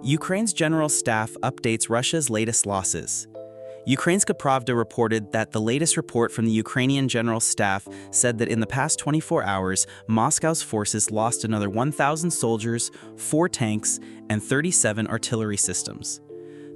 Ukraine's General Staff updates Russia's latest losses. Ukrainska Pravda reported that the latest report from the Ukrainian General Staff said that in the past 24 hours, Moscow's forces lost another 1,000 soldiers, 4 tanks, and 37 artillery systems.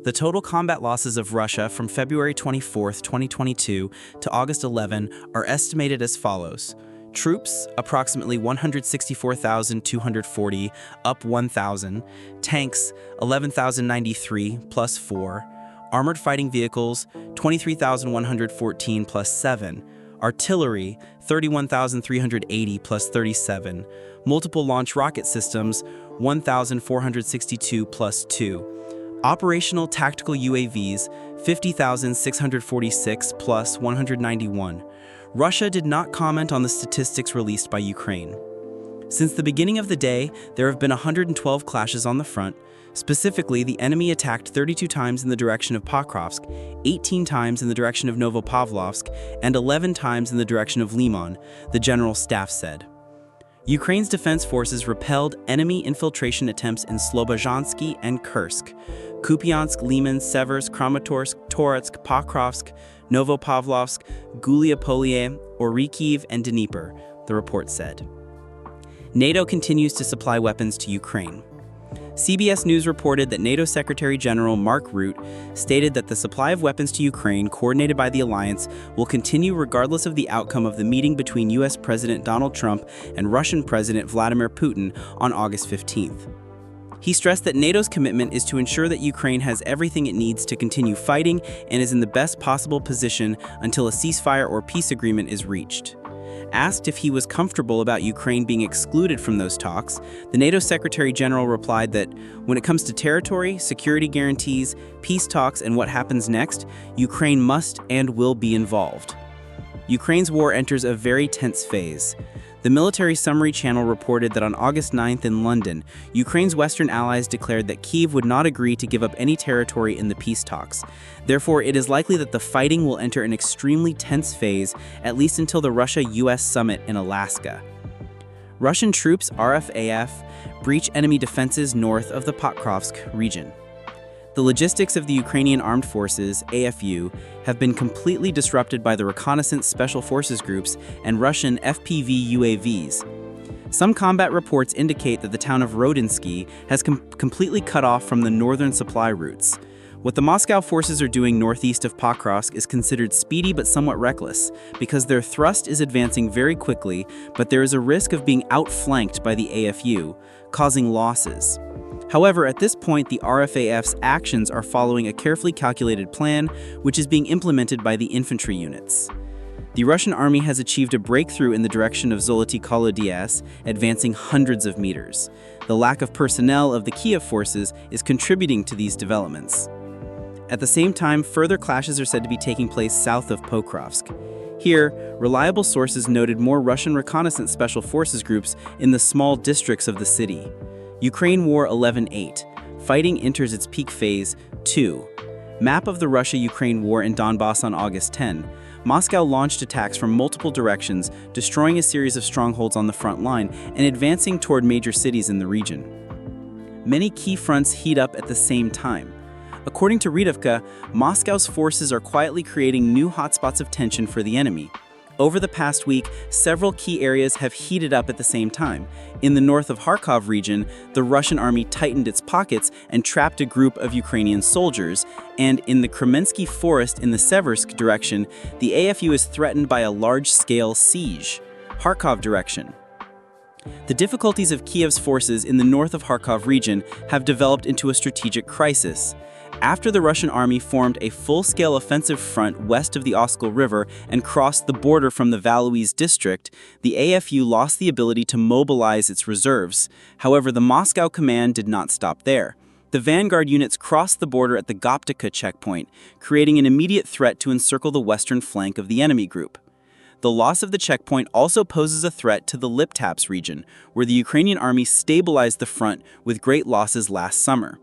The total combat losses of Russia from February 24, 2022 to August 11 are estimated as follows. Troops, approximately 164,240, up 1,000. Tanks, 11,093, plus 4. Armored fighting vehicles, 23,114, plus 7. Artillery, 31,380, plus 37. Multiple launch rocket systems, 1,462, plus 2. Operational tactical UAVs, 50,646, plus 191. Russia did not comment on the statistics released by Ukraine. Since the beginning of the day, there have been 112 clashes on the front. Specifically, the enemy attacked 32 times in the direction of Pokrovsk, 18 times in the direction of Novopavlovsk, and 11 times in the direction of Limon, the General Staff said. Ukraine's defense forces repelled enemy infiltration attempts in Slobozhansky and Kursk, Kupiansk, Liman, Seversk, Kramatorsk, Toretsk, Pokrovsk, Novopavlovsk, Guliapolye, Orikhiv, and Dnipro, the report said. NATO continues to supply weapons to Ukraine. CBS News reported that NATO Secretary General Mark Rutte stated that the supply of weapons to Ukraine, coordinated by the alliance, will continue regardless of the outcome of the meeting between U.S. President Donald Trump and Russian President Vladimir Putin on August 15th. He stressed that NATO's commitment is to ensure that Ukraine has everything it needs to continue fighting and is in the best possible position until a ceasefire or peace agreement is reached. Asked if he was comfortable about Ukraine being excluded from those talks, the NATO Secretary General replied that when it comes to territory, security guarantees, peace talks, and what happens next, Ukraine must and will be involved. Ukraine's war enters a very tense phase. The Military Summary Channel reported that on August 9th in London, Ukraine's Western allies declared that Kyiv would not agree to give up any territory in the peace talks. Therefore, it is likely that the fighting will enter an extremely tense phase, at least until the Russia-US summit in Alaska. Russian troops, RFAF, breach enemy defenses north of the Pokrovsk region. The logistics of the Ukrainian Armed Forces, AFU, have been completely disrupted by the reconnaissance special forces groups and Russian FPV UAVs. Some combat reports indicate that the town of Rodinsky has completely cut off from the northern supply routes. What the Moscow forces are doing northeast of Pokrovsk is considered speedy but somewhat reckless, because their thrust is advancing very quickly, but there is a risk of being outflanked by the AFU, causing losses. However, at this point, the RFAF's actions are following a carefully calculated plan, which is being implemented by the infantry units. The Russian army has achieved a breakthrough in the direction of Zoloty Kolodias, advancing hundreds of meters. The lack of personnel of the Kiev forces is contributing to these developments. At the same time, further clashes are said to be taking place south of Pokrovsk. Here, reliable sources noted more Russian reconnaissance special forces groups in the small districts of the city. Ukraine-War 11-8. Fighting enters its peak phase 2. Map of the Russia-Ukraine war in Donbass on August 10. Moscow launched attacks from multiple directions, destroying a series of strongholds on the front line and advancing toward major cities in the region. Many key fronts heat up at the same time. According to Redivka, Moscow's forces are quietly creating new hotspots of tension for the enemy. Over the past week, several key areas have heated up at the same time. In the north of Kharkov region, the Russian army tightened its pockets and trapped a group of Ukrainian soldiers, and in the Kremensky forest in the Seversk direction, the AFU is threatened by a large-scale siege. Kharkov direction. The difficulties of Kiev's forces in the north of Kharkov region have developed into a strategic crisis. After the Russian army formed a full-scale offensive front west of the Oskol River and crossed the border from the Valuis district, the AFU lost the ability to mobilize its reserves. However, the Moscow command did not stop there. The vanguard units crossed the border at the Goptica checkpoint, creating an immediate threat to encircle the western flank of the enemy group. The loss of the checkpoint also poses a threat to the Liptaps region, where the Ukrainian army stabilized the front with great losses last summer.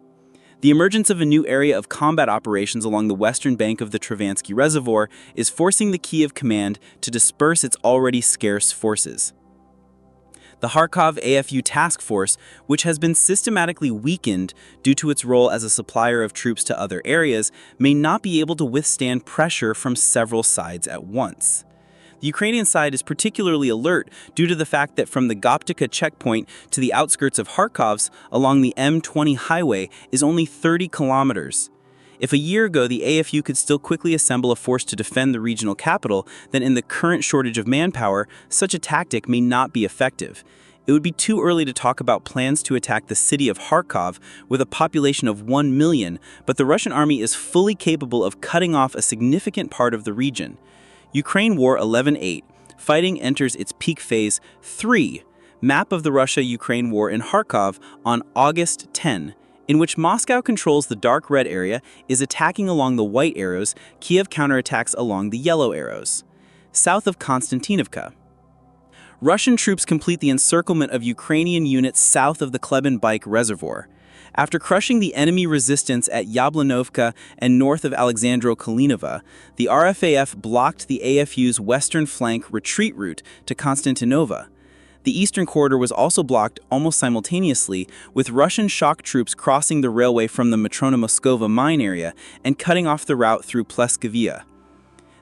The emergence of a new area of combat operations along the western bank of the Travansky Reservoir is forcing the Kiev command to disperse its already scarce forces. The Kharkov AFU task force, which has been systematically weakened due to its role as a supplier of troops to other areas, may not be able to withstand pressure from several sides at once. The Ukrainian side is particularly alert due to the fact that from the Goptica checkpoint to the outskirts of Kharkovs along the M20 highway is only 30 kilometers. If a year ago the AFU could still quickly assemble a force to defend the regional capital, then in the current shortage of manpower, such a tactic may not be effective. It would be too early to talk about plans to attack the city of Kharkov with a population of 1 million, but the Russian army is fully capable of cutting off a significant part of the region. Ukraine-War 11-8. Fighting enters its peak phase 3. Map of the Russia-Ukraine war in Kharkov on August 10, in which Moscow controls the dark red area, is attacking along the white arrows, Kiev counterattacks along the yellow arrows. South of Konstantinovka. Russian troops complete the encirclement of Ukrainian units south of the Klebenbaik Reservoir. After crushing the enemy resistance at Yablanovka and north of Alexandro-Kalinova, the RFAF blocked the AFU's western flank retreat route to Konstantinova. The eastern corridor was also blocked almost simultaneously, with Russian shock troops crossing the railway from the Matrona Moskova mine area and cutting off the route through Pleskavia.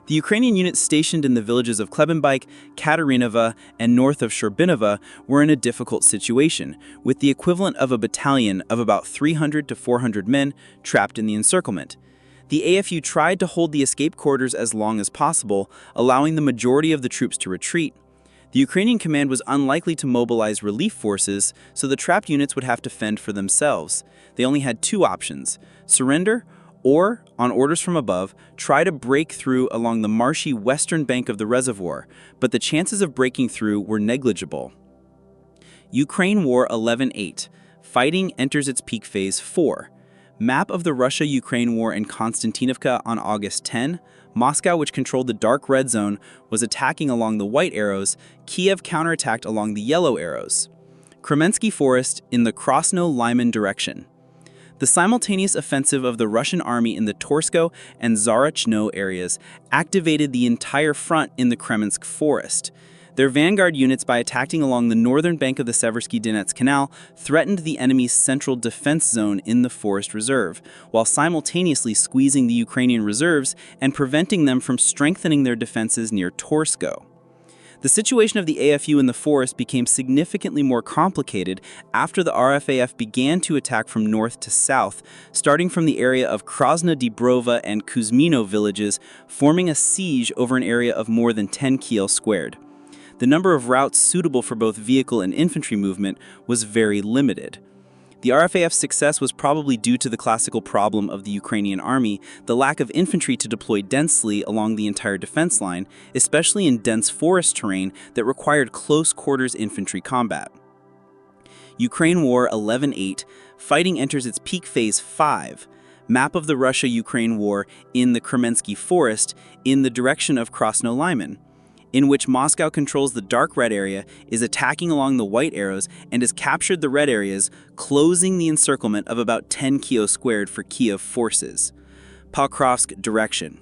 The Ukrainian units stationed in the villages of Klebenbaik, Katarinova, and north of Sherbinova were in a difficult situation, with the equivalent of a battalion of about 300 to 400 men trapped in the encirclement. The AFU tried to hold the escape corridors as long as possible, allowing the majority of the troops to retreat. The Ukrainian command was unlikely to mobilize relief forces, so the trapped units would have to fend for themselves. They only had two options: surrender or, on orders from above, try to break through along the marshy western bank of the reservoir, but the chances of breaking through were negligible. Ukraine-War 11-8. Fighting enters its peak phase 4. Map of the Russia-Ukraine war in Konstantinovka on August 10. Moscow, which controlled the dark red zone, was attacking along the white arrows. Kiev counterattacked along the yellow arrows. Kremensky Forest in the Krasno-Lyman direction. The simultaneous offensive of the Russian army in the Torsko and Zarachno areas activated the entire front in the Kremensk Forest. Their vanguard units, by attacking along the northern bank of the Seversky Donets Canal, threatened the enemy's central defense zone in the forest reserve, while simultaneously squeezing the Ukrainian reserves and preventing them from strengthening their defenses near Torsko. The situation of the AFU in the forest became significantly more complicated after the RFAF began to attack from north to south, starting from the area of Krasna Dibrova and Kuzmino villages, forming a siege over an area of more than 10 kil squared. The number of routes suitable for both vehicle and infantry movement was very limited. The RFAF's success was probably due to the classical problem of the Ukrainian army, the lack of infantry to deploy densely along the entire defense line, especially in dense forest terrain that required close-quarters infantry combat. Ukraine-War 11-8. Fighting enters its peak phase 5. Map of the Russia-Ukraine war in the Kremensky Forest in the direction of Krasno-Lyman, in which Moscow controls the dark red area, is attacking along the white arrows, and has captured the red areas, closing the encirclement of about 10 kil squared for Kiev forces. Pokrovsk direction.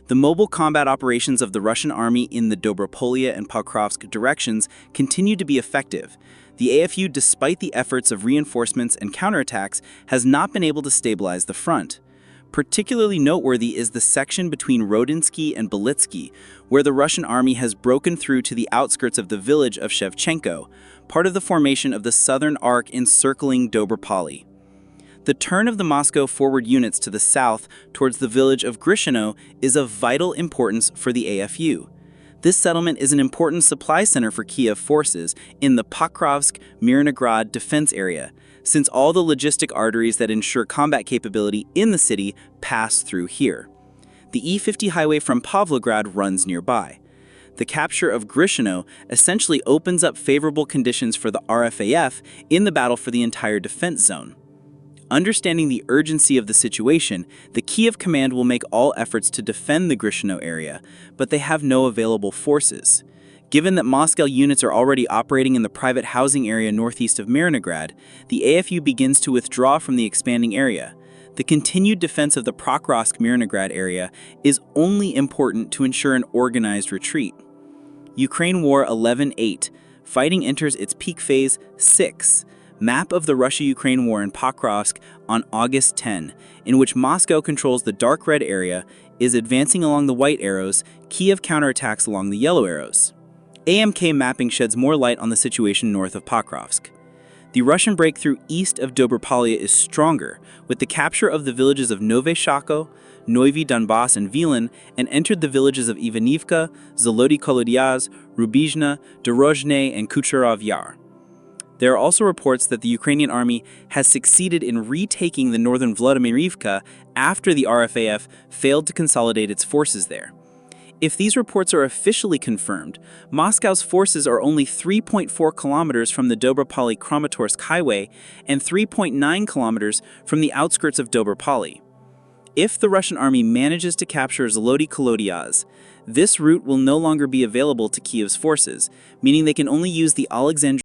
The mobile combat operations of the Russian army in the Dobropolia and Pokrovsk directions continue to be effective. The AFU, despite the efforts of reinforcements and counterattacks, has not been able to stabilize the front. Particularly noteworthy is the section between Rodinsky and Belitsky, where the Russian army has broken through to the outskirts of the village of Shevchenko, part of the formation of the southern arc encircling Dobropoli. The turn of the Moscow forward units to the south towards the village of Grishino is of vital importance for the AFU. This settlement is an important supply center for Kiev forces in the Pokrovsk-Mirnograd defense area, since all the logistic arteries that ensure combat capability in the city pass through here. The E50 highway from Pavlograd runs nearby. The capture of Grishino essentially opens up favorable conditions for the RFAF in the battle for the entire defense zone. Understanding the urgency of the situation, the Kiev command will make all efforts to defend the Grishino area, but they have no available forces. Given that Moscow units are already operating in the private housing area northeast of Mirnograd, the AFU begins to withdraw from the expanding area. The continued defense of the Pokrovsk-Mirnograd area is only important to ensure an organized retreat. Ukraine-War 11-8. fighting enters its peak phase 6. Map of the Russia-Ukraine war in Pokrovsk on August 10, in which Moscow controls the dark red area, is advancing along the white arrows, Kiev counterattacks along the yellow arrows. AMK mapping sheds more light on the situation north of Pokrovsk. The Russian breakthrough east of Dobropolye is stronger, with the capture of the villages of Nove Shako, Noivy Donbass, and Vilin, and entered the villages of Ivanivka, Zolody Kolodyaz, Rubizhna, Dorozhne, and Kucherov Yar. There are also reports that the Ukrainian army has succeeded in retaking the northern Vladimirivka after the RFAF failed to consolidate its forces there. If these reports are officially confirmed, Moscow's forces are only 3.4 kilometers from the Dobropolye-Kramatorsk highway and 3.9 kilometers from the outskirts of Dobropolye. If the Russian army manages to capture Zolody Kolodyaz, this route will no longer be available to Kiev's forces, meaning they can only use the Alexandria